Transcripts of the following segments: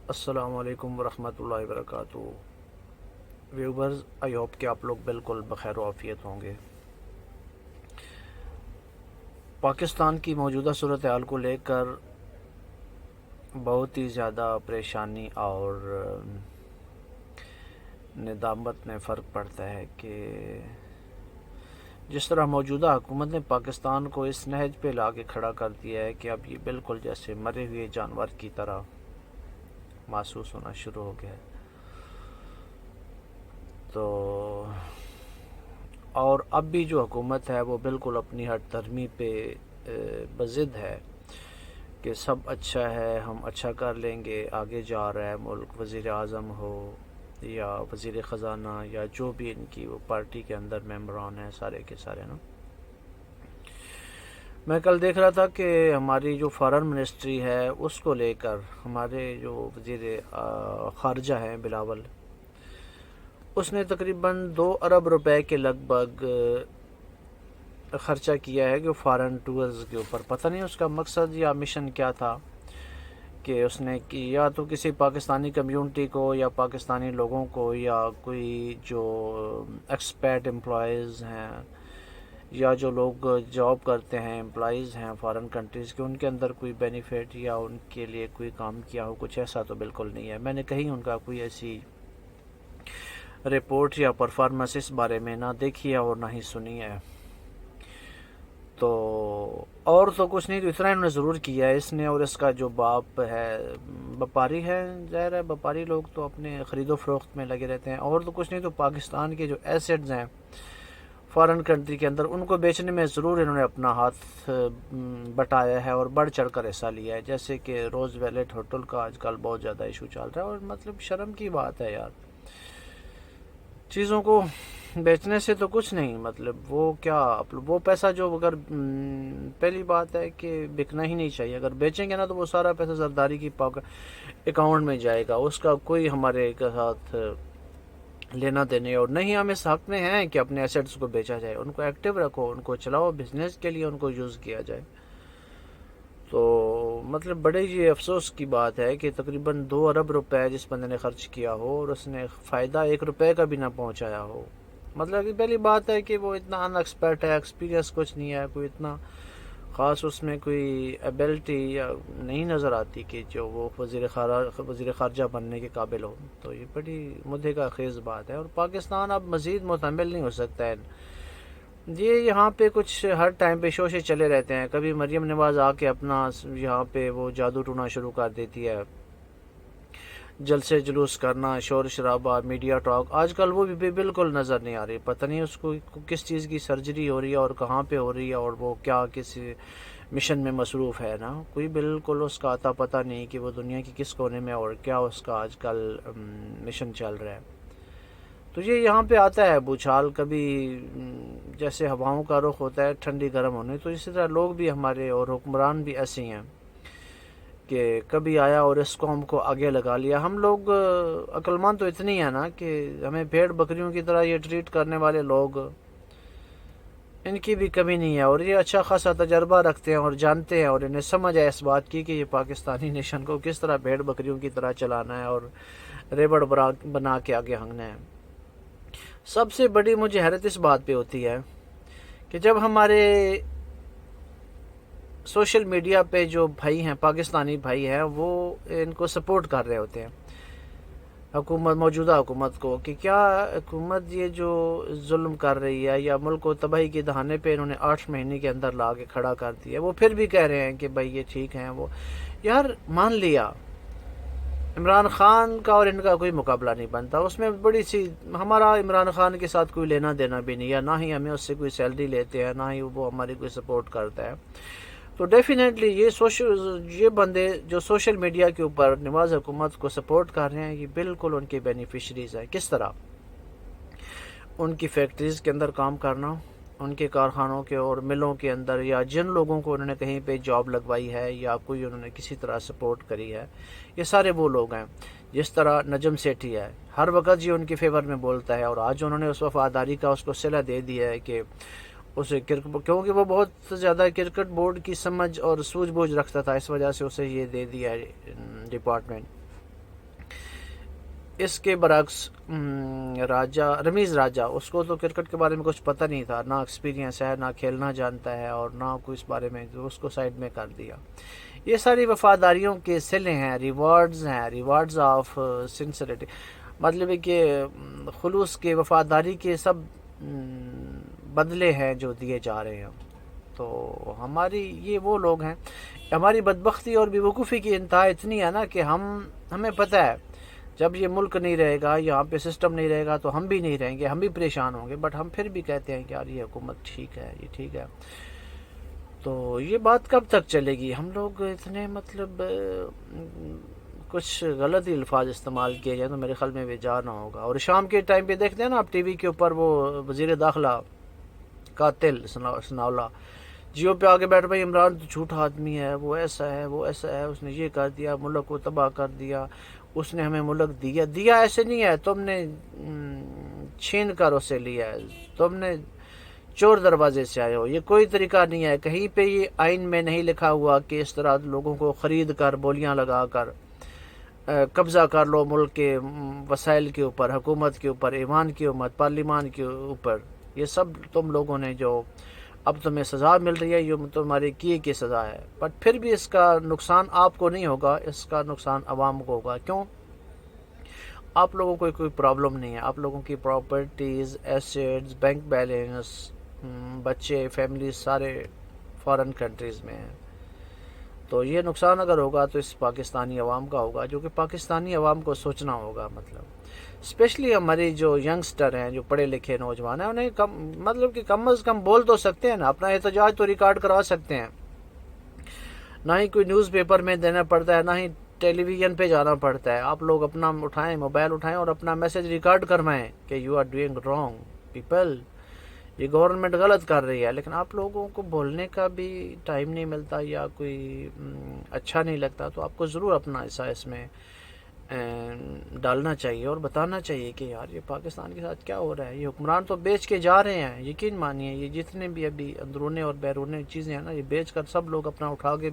السلام علیکم ورحمۃ اللہ وبرکاتہ ویورز، آئی ہوپ کہ آپ لوگ بالکل بخیر و عافیت ہوں گے۔ پاکستان کی موجودہ صورتحال کو لے کر بہت ہی زیادہ پریشانی اور ندامت میں فرق پڑتا ہے کہ جس طرح موجودہ حکومت نے پاکستان کو اس نہج پہ لا کے کھڑا کر دیا ہے کہ اب یہ بالکل جیسے مرے ہوئے جانور کی طرح محسوس ہونا شروع ہو گیا ہے۔ تو اور اب بھی جو حکومت ہے وہ بالکل اپنی ہٹ دھرمی پہ بضد ہے کہ سب اچھا ہے، ہم اچھا کر لیں گے، آگے جا رہا ہے ملک، وزیر اعظم ہو یا وزیر خزانہ یا جو بھی ان کی وہ پارٹی کے اندر ممبران ہیں سارے کے سارے نا۔ میں کل دیکھ رہا تھا کہ ہماری جو فارن منسٹری ہے اس کو لے کر ہمارے جو وزیر خارجہ ہیں بلاول، اس نے تقریباً 2 ارب روپے کے لگ بھگ خرچہ کیا ہے کہ فارن ٹورز کے اوپر۔ پتہ نہیں اس کا مقصد یا مشن کیا تھا کہ اس نے یا تو کسی پاکستانی کمیونٹی کو یا پاکستانی لوگوں کو یا کوئی جو ایکسپیٹ امپلائیز ہیں یا جو لوگ جاب کرتے ہیں امپلائیز ہیں فارن کنٹریز کے، ان کے اندر کوئی بینیفٹ یا ان کے لیے کوئی کام کیا ہو، کچھ ایسا تو بالکل نہیں ہے۔ میں نے کہیں ان کا کوئی ایسی رپورٹ یا پرفارمنس اس بارے میں نہ دیکھی ہے اور نہ ہی سنی ہے۔ تو اور تو کچھ نہیں، تو اتنا انہوں نے ضرور کیا ہے اس نے، اور اس کا جو باپ ہے وپاری ہے، ظاہر ہے وپاری لوگ تو اپنے خرید و فروخت میں لگے رہتے ہیں، اور تو کچھ نہیں تو پاکستان کے جو ایسیڈز ہیں فارن کنٹری کے اندر ان کو بیچنے میں ضرور انہوں نے اپنا ہاتھ بٹایا ہے اور بڑھ چڑھ کر حصہ لیا ہے، جیسے کہ روز ویلٹ ہوٹل کا آج کل بہت زیادہ ایشو چل رہا ہے، اور مطلب شرم کی بات ہے یار، چیزوں کو بیچنے سے تو کچھ نہیں، مطلب وہ کیا وہ پیسہ جو اگر پہلی بات ہے کہ بکنا ہی نہیں چاہیے، اگر بیچیں گے نا تو وہ سارا پیسہ زرداری کی اکاؤنٹ میں جائے گا، اس کا کوئی ہمارے ساتھ لینا دینے اور نہیں، ہم اس حق میں ہیں کہ اپنے ایسیٹس کو بیچا جائے، ان کو ایکٹیو رکھو، ان کو چلاؤ، بزنس کے لیے ان کو یوز کیا جائے۔ تو مطلب بڑے یہ افسوس کی بات ہے کہ تقریباً 2 ارب روپے جس بندے نے خرچ کیا ہو اور اس نے فائدہ 1 روپے کا بھی نہ پہنچایا ہو۔ مطلب پہلی بات ہے کہ وہ اتنا ان ایکسپرٹ ہے، ایکسپیرینس کچھ نہیں ہے، کوئی اتنا خاص اس میں کوئی ایبلٹی یا نہیں نظر آتی کہ جو وہ وزیر خارجہ بننے کے قابل ہو۔ تو یہ بڑی مدعے کا خیز بات ہے، اور پاکستان اب مزید محتمل نہیں ہو سکتا ہے۔ یہ یہاں پہ کچھ ہر ٹائم پہ شوشے چلے رہتے ہیں، کبھی مریم نواز آ کے اپنا یہاں پہ وہ جادو ٹونا شروع کر دیتی ہے، جلسے جلوس کرنا، شور شرابہ، میڈیا ٹاک، آج کل وہ بھی بالکل نظر نہیں آ رہی، پتہ نہیں اس کو کس چیز کی سرجری ہو رہی ہے اور کہاں پہ ہو رہی ہے، اور وہ کیا کس مشن میں مصروف ہے نا، کوئی بالکل اس کا آتا پتہ نہیں کہ وہ دنیا کی کس کونے میں اور کیا اس کا آج کل مشن چل رہا ہے۔ تو یہ یہاں پہ آتا ہے بوچھال، کبھی جیسے ہواؤں کا رخ ہوتا ہے ٹھنڈی گرم ہونے، تو اسی طرح لوگ بھی ہمارے اور حکمران بھی ایسے ہی ہیں کہ کبھی آیا اور اس قوم کو آگے لگا لیا۔ ہم لوگ عقل مند تو اتنی ہیں نا کہ ہمیں بھیڑ بکریوں کی طرح یہ ٹریٹ کرنے والے لوگ، ان کی بھی کمی نہیں ہے، اور یہ اچھا خاصا تجربہ رکھتے ہیں اور جانتے ہیں، اور انہیں سمجھ ہے اس بات کی کہ یہ پاکستانی نیشن کو کس طرح بھیڑ بکریوں کی طرح چلانا ہے اور ریبڑ بنا کے آگے ہنگنا ہے۔ سب سے بڑی مجھے حیرت اس بات پہ ہوتی ہے کہ جب ہمارے سوشل میڈیا پہ جو بھائی ہیں، پاکستانی بھائی ہیں، وہ ان کو سپورٹ کر رہے ہوتے ہیں موجودہ حکومت کو، کہ کیا حکومت یہ جو ظلم کر رہی ہے یا ملک کو تباہی کے دہانے پہ انہوں نے 8 مہینے کے اندر لا کے کھڑا کر دیا، وہ پھر بھی کہہ رہے ہیں کہ بھائی یہ ٹھیک ہیں۔ وہ یار مان لیا عمران خان کا اور ان کا کوئی مقابلہ نہیں بنتا، اس میں بڑی سی ہمارا عمران خان کے ساتھ کوئی لینا دینا بھی نہیں ہے، نہ ہی ہمیں اس سے کوئی سیلری لیتے ہیں، نہ ہی وہ ہماری کوئی سپورٹ کرتا ہے۔ تو ڈیفینیٹلی یہ بندے جو سوشل میڈیا کے اوپر نواز حکومت کو سپورٹ کر رہے ہیں، یہ بالکل ان کے بینیفیشریز ہیں۔ کس طرح؟ ان کی فیکٹریز کے اندر کام کرنا، ان کے کارخانوں کے اور ملوں کے اندر، یا جن لوگوں کو انہوں نے کہیں پہ جاب لگوائی ہے یا کوئی انہوں نے کسی طرح سپورٹ کری ہے، یہ سارے وہ لوگ ہیں۔ جس طرح نجم سیٹھی ہے، ہر وقت یہ ان کے فیور میں بولتا ہے، اور آج انہوں نے اس وفاداری کا اس کو صلہ دے دیا ہے کہ اسے کیونکہ وہ بہت زیادہ کرکٹ بورڈ کی سمجھ اور سوجھ بوجھ رکھتا تھا، اس وجہ سے اسے یہ دے دیا ہے ڈپارٹمنٹ۔ اس کے برعکس رمیز راجہ، اس کو تو کرکٹ کے بارے میں کچھ پتہ نہیں تھا، نہ ایکسپیرینس ہے، نہ کھیلنا جانتا ہے، اور نہ کوئی اس بارے میں، تو اس کو سائڈ میں کر دیا۔ یہ ساری وفاداریوں کے صلے ہیں، ریوارڈز آف سنسریٹی، مطلب ہے کہ خلوص کے، وفاداری کے سب بدلے ہیں جو دیے جا رہے ہیں۔ تو ہماری یہ وہ لوگ ہیں، ہماری بدبختی اور بیوقوفی کی انتہا اتنی ہے نا کہ ہمیں پتہ ہے جب یہ ملک نہیں رہے گا، یہاں پہ سسٹم نہیں رہے گا، تو ہم بھی نہیں رہیں گے، ہم بھی پریشان ہوں گے، بٹ ہم پھر بھی کہتے ہیں کہ یار یہ حکومت ٹھیک ہے، یہ ٹھیک ہے۔ تو یہ بات کب تک چلے گی؟ ہم لوگ اتنے مطلب کچھ غلط ہی الفاظ استعمال کیے جائیں تو میرے خیال میں بھی جانا ہوگا۔ اور شام کے ٹائم پہ دیکھتے ہیں نا آپ ٹی وی کے اوپر، وہ وزیر داخلہ قاتل ثناءاللہ جیو پہ آگے بیٹھ بھائی عمران تو جھوٹا آدمی ہے، وہ ایسا ہے، وہ ایسا ہے، اس نے یہ کر دیا، ملک کو تباہ کر دیا، اس نے ہمیں ملک دیا ایسے نہیں ہے، تم نے چھین کر اسے لیا ہے، تم نے چور دروازے سے آئے ہو، یہ کوئی طریقہ نہیں ہے، کہیں پہ یہ آئین میں نہیں لکھا ہوا کہ اس طرح لوگوں کو خرید کر، بولیاں لگا کر قبضہ کر لو ملک کے وسائل کے اوپر، حکومت کے اوپر، ایوان کی حکومت، پارلیمان کے اوپر۔ یہ سب تم لوگوں نے جو اب تمہیں سزا مل رہی ہے، یہ تمہارے کیے کی سزا ہے، بٹ پھر بھی اس کا نقصان آپ کو نہیں ہوگا، اس کا نقصان عوام کو ہوگا۔ کیوں؟ آپ لوگوں کو کوئی پرابلم نہیں ہے، آپ لوگوں کی پراپرٹیز، ایسیٹس، بینک بیلنس، بچے، فیملی سارے فارن کنٹریز میں ہیں۔ تو یہ نقصان اگر ہوگا تو اس پاکستانی عوام کا ہوگا، جو کہ پاکستانی عوام کو سوچنا ہوگا، مطلب اسپیشلی ہماری جو ینگسٹر ہیں، جو پڑھے لکھے نوجوان ہیں، انہیں مطلب کہ کم از کم بول تو سکتے ہیں نا، اپنا احتجاج تو ریکارڈ کروا سکتے ہیں، نہ ہی کوئی نیوز پیپر میں دینا پڑتا ہے، نہ ہی ٹیلی ویژن پہ جانا پڑتا ہے۔ آپ لوگ اپنا اٹھائیں، موبائل اٹھائیں اور اپنا میسج ریکارڈ کروائیں کہ you are doing wrong people, یہ گورنمنٹ غلط کر رہی ہے، لیکن آپ لوگوں کو بولنے کا بھی ٹائم نہیں ملتا یا کوئی اچھا نہیں لگتا، تو آپ کو ضرور اپنا حصہ اس میں ڈالنا چاہیے اور بتانا چاہیے کہ یار یہ پاکستان کے ساتھ کیا ہو رہا ہے، یہ حکمران تو بیچ کے جا رہے ہیں، یقین مانیے یہ جتنے بھی ابھی اندرونی اور بیرونی چیزیں ہیں نا، یہ بیچ کر سب لوگ اپنا اٹھا کے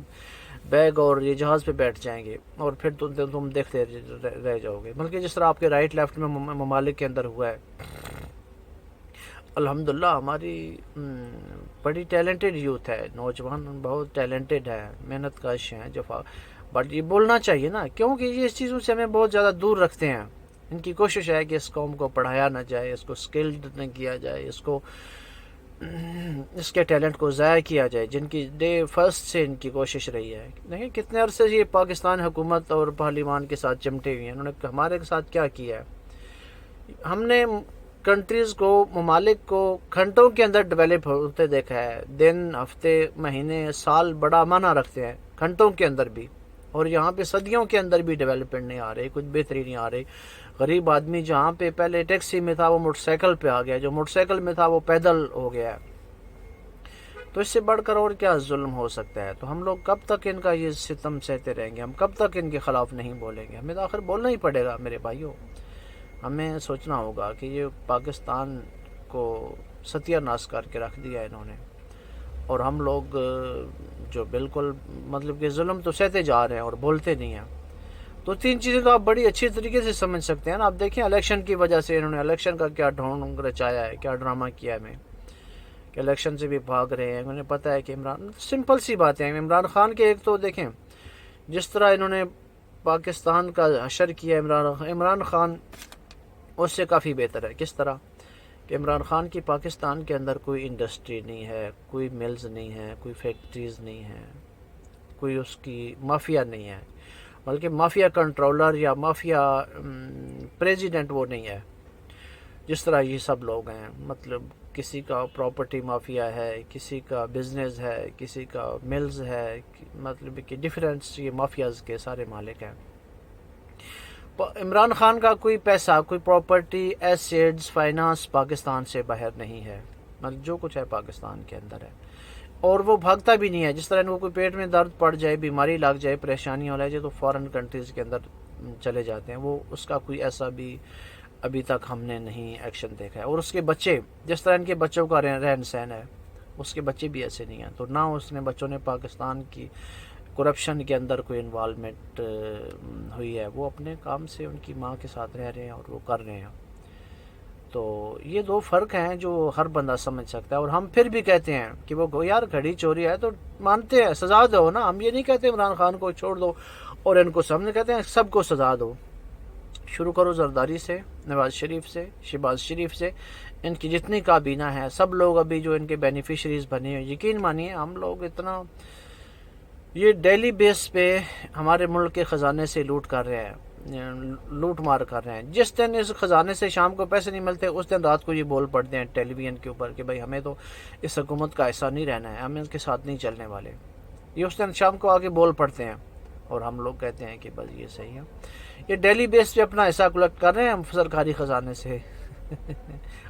بیگ اور یہ جہاز پہ بیٹھ جائیں گے، اور پھر تم دیکھتے رہ جاؤ گے، بلکہ جس طرح آپ کے رائٹ لیفٹ میں ممالک کے اندر ہوا ہے۔ الحمدللہ ہماری بڑی ٹیلنٹڈ یوتھ ہے، نوجوان بہت ٹیلنٹڈ ہے، محنت کش ہیں، بٹ یہ بولنا چاہیے نا، کیونکہ یہ اس چیزوں سے ہمیں بہت زیادہ دور رکھتے ہیں۔ ان کی کوشش ہے کہ اس قوم کو پڑھایا نہ جائے، اس کو سکلڈ نہ کیا جائے، اس کے ٹیلنٹ کو ضائع کیا جائے، جن کی ڈے فرسٹ سے ان کی کوشش رہی ہے۔ دیکھیں کتنے عرصے سے یہ پاکستان حکومت اور پارلیمان کے ساتھ چمٹے ہوئے ہیں، انہوں نے ہمارے ساتھ کیا کیا ہے؟ ہم نے کنٹریز کو، ممالک کو گھنٹوں کے اندر ڈیولپ ہوتے دیکھا ہے، دن، ہفتے، مہینے، سال بڑا معنی رکھتے ہیں، گھنٹوں کے اندر بھی، اور یہاں پہ صدیوں کے اندر بھی ڈیولپمنٹ نہیں آ رہی، کچھ بہتری نہیں آ رہی۔ غریب آدمی جہاں پہ پہلے ٹیکسی میں تھا وہ موٹر سائیکل پہ آ گیا، جو موٹر سائیکل میں تھا وہ پیدل ہو گیا ہے۔ تو اس سے بڑھ کر اور کیا ظلم ہو سکتا ہے؟ تو ہم لوگ کب تک ان کا یہ ستم سہتے رہیں گے؟ ہم کب تک ان کے خلاف نہیں بولیں گے؟ ہمیں تو آخر بولنا ہی پڑے گا میرے بھائیوں۔ ہمیں سوچنا ہوگا کہ یہ پاکستان کو ستیہ ناش کر کے رکھ دیا انہوں نے، اور ہم لوگ جو بالکل مطلب کہ ظلم تو سہتے جا رہے ہیں اور بولتے نہیں ہیں۔ تو تین چیزیں تو آپ بڑی اچھی طریقے سے سمجھ سکتے ہیں نا۔ آپ دیکھیں الیکشن کی وجہ سے انہوں نے الیکشن کا کیا ڈھونگ رچایا ہے، کیا ڈرامہ کیا ہے، میں کہ الیکشن سے بھی بھاگ رہے ہیں، انہیں پتہ ہے کہ سمپل سی باتیں ہیں، عمران خان کے ایک تو دیکھیں جس طرح انہوں نے پاکستان کا حشر کیا، عمران خان اس سے کافی بہتر ہے۔ کس طرح کہ عمران خان کی پاکستان کے اندر کوئی انڈسٹری نہیں ہے، کوئی ملز نہیں ہے، کوئی فیکٹریز نہیں ہے، کوئی اس کی مافیا نہیں ہے، بلکہ مافیا کنٹرولر یا مافیا پریزیڈنٹ وہ نہیں ہے جس طرح یہ سب لوگ ہیں۔ مطلب کسی کا پراپرٹی مافیا ہے، کسی کا بزنس ہے، کسی کا ملز ہے، مطلب کہ ڈیفرنس یہ مافیاز کے سارے مالک ہیں۔ عمران خان کا کوئی پیسہ، کوئی پراپرٹی، ایسیڈز، فائنانس پاکستان سے باہر نہیں ہے، مطلب جو کچھ ہے پاکستان کے اندر ہے، اور وہ بھاگتا بھی نہیں ہے۔ جس طرح ان کو کوئی پیٹ میں درد پڑ جائے، بیماری لگ جائے، پریشانی ہو جائے تو فارن کنٹریز کے اندر چلے جاتے ہیں، وہ اس کا کوئی ایسا بھی ابھی تک ہم نے نہیں ایکشن دیکھا ہے۔ اور اس کے بچے، جس طرح ان کے بچوں کا رہن سہن ہے، اس کے بچے بھی ایسے نہیں ہیں، تو نہ اس نے بچوں نے پاکستان کی کرپشن کے اندر کوئی انوالومنٹ ہوئی ہے، وہ اپنے کام سے ان کی ماں کے ساتھ رہ رہے ہیں اور وہ کر رہے ہیں۔ تو یہ دو فرق ہیں جو ہر بندہ سمجھ سکتا ہے، اور ہم پھر بھی کہتے ہیں کہ وہ یار گھڑی چوری ہے تو مانتے ہیں، سزا دو نا۔ ہم یہ نہیں کہتے عمران خان کو چھوڑ دو اور ان کو سامنے کہتے ہیں سب کو سزا دو۔ شروع کرو زرداری سے، نواز شریف سے، شہباز شریف سے، ان کی جتنی کابینہ ہے، سب لوگ ابھی جو ان کے بینیفیشریز بنے ہیں، یقین مانیے ہم لوگ اتنا یہ ڈیلی بیس پہ ہمارے ملک کے خزانے سے لوٹ کر رہے ہیں، لوٹ مار کر رہے ہیں۔ جس دن اس خزانے سے شام کو پیسے نہیں ملتے، اس دن رات کو یہ بول پڑتے ہیں ٹیلی ویژن کے اوپر کہ بھائی ہمیں تو اس حکومت کا ایسا نہیں رہنا ہے، ہم ان کے ساتھ نہیں چلنے والے۔ یہ اس دن شام کو آگے بول پڑتے ہیں اور ہم لوگ کہتے ہیں کہ بس یہ صحیح ہے۔ یہ ڈیلی بیس پہ اپنا حصہ کلیکٹ کر رہے ہیں ہم سرکاری خزانے سے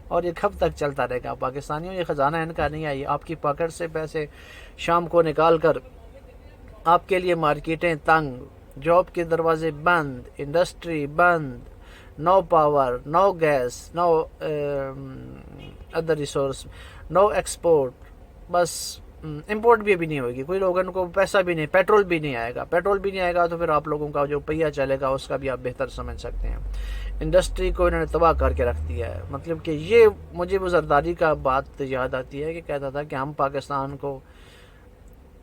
اور یہ کب تک چلتا رہے گا؟ پاکستانیوں یہ خزانہ ان کا نہیں ہے، یہ آپ کی پاکٹ سے پیسے شام کو نکال کر آپ کے لیے مارکیٹیں تنگ، جاب کے دروازے بند، انڈسٹری بند، نو پاور، نو گیس، نو ادر ریسورس، نو ایکسپورٹ، بس امپورٹ بھی ابھی نہیں ہوگی، کوئی لوگوں کو پیسہ بھی نہیں، پیٹرول بھی نہیں آئے گا، پیٹرول بھی نہیں آئے گا تو پھر آپ لوگوں کا جو پہیہ چلے گا اس کا بھی آپ بہتر سمجھ سکتے ہیں۔ انڈسٹری کو انہوں نے تباہ کر کے رکھ دیا ہے۔ مطلب کہ یہ مجھے وہ زرداری کا بات یاد آتی ہے کہ کہتا تھا کہ ہم پاکستان کو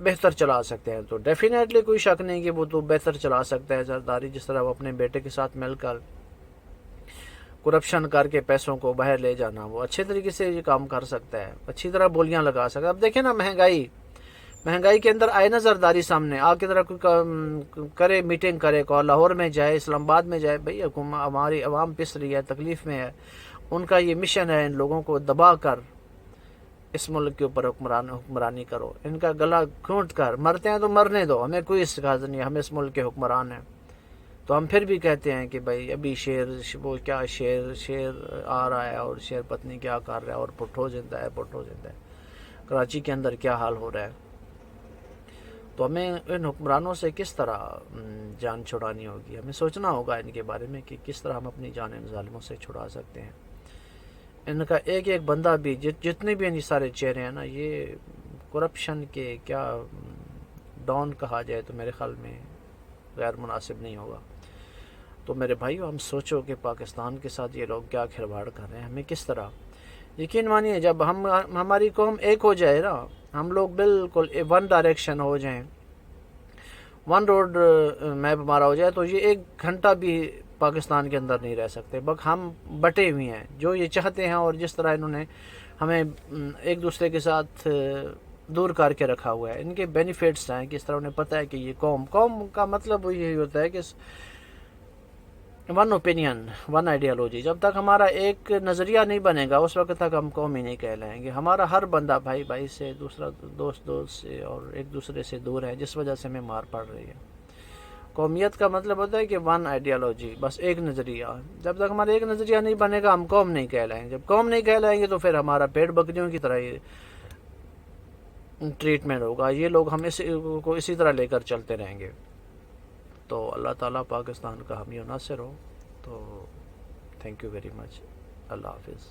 بہتر چلا سکتے ہیں، تو ڈیفینیٹلی کوئی شک نہیں کہ وہ تو بہتر چلا سکتا ہے زرداری، جس طرح وہ اپنے بیٹے کے ساتھ مل کر کرپشن کر کے پیسوں کو باہر لے جانا، وہ اچھے طریقے سے یہ کام کر سکتا ہے، اچھی طرح بولیاں لگا سکتا ہے۔ اب دیکھیں نا مہنگائی کے اندر آئے نا زرداری سامنے آ کے طرح کوئی کرے، میٹنگ کرے، کو لاہور میں جائے، اسلام آباد میں جائے، بھئی ہماری عوام پس رہی ہے، تکلیف میں ہے، ان کا یہ مشن ہے ان لوگوں کو دبا کر اس ملک کے اوپر حکمرانی کرو، ان کا گلا گھونٹ کر، مرتے ہیں تو مرنے دو، ہمیں کوئی استغاثہ نہیں، ہم اس ملک کے حکمران ہیں۔ تو ہم پھر بھی کہتے ہیں کہ بھائی ابھی وہ کیا شیر آ رہا ہے اور شیر پتنی کیا کر رہا ہے، اور پٹھو زندہ ہے، کراچی کے اندر کیا حال ہو رہا ہے۔ تو ہمیں ان حکمرانوں سے کس طرح جان چھڑانی ہوگی، ہمیں سوچنا ہوگا ان کے بارے میں کہ کس طرح ہم اپنی جان ان ظالموں سے چھڑا سکتے ہیں۔ ان کا ایک ایک بندہ بھی، جتنے بھی ان سارے چہرے ہیں نا، یہ کرپشن کے کیا ڈان کہا جائے تو میرے خیال میں غیر مناسب نہیں ہوگا۔ تو میرے بھائیو، ہم سوچو کہ پاکستان کے ساتھ یہ لوگ کیا کھلواڑ کر رہے ہیں، ہمیں کس طرح، یقین مانیے جب ہماری قوم ایک ہو جائے نا، ہم لوگ بالکل ون ڈائریکشن ہو جائیں، ون روڈ میپ ہمارا ہو جائے، تو یہ ایک گھنٹہ بھی پاکستان کے اندر نہیں رہ سکتے۔ بس ہم بٹے ہوئے ہیں، جو یہ چاہتے ہیں، اور جس طرح انہوں نے ہمیں ایک دوسرے کے ساتھ دور کر کے رکھا ہوا ہے، ان کے بینیفٹس ہیں، کس طرح انہیں پتہ ہے کہ یہ قوم کا مطلب یہی ہوتا ہے کہ ون اوپینین، ون آئیڈیالوجی۔ جب تک ہمارا ایک نظریہ نہیں بنے گا اس وقت تک ہم قوم ہی نہیں کہلائیں گے۔ ہمارا ہر بندہ بھائی سے، دوسرا دوست سے، اور ایک دوسرے سے دور ہے، جس وجہ سے ہمیں مار پڑ رہی ہے۔ قومیت کا مطلب ہوتا ہے کہ ون آئیڈیالوجی، بس ایک نظریہ۔ جب تک ہمارا ایک نظریہ نہیں بنے گا ہم قوم نہیں کہلائیں گے۔ جب قوم نہیں کہلائیں گے تو پھر ہمارا پیڑ بکریوں کی طرح یہ ٹریٹمنٹ ہوگا، یہ لوگ ہم اسی طرح لے کر چلتے رہیں گے۔ تو اللہ تعالیٰ پاکستان کا حامی و ناصر ہو۔ تو تھینک یو ویری مچ، اللہ حافظ۔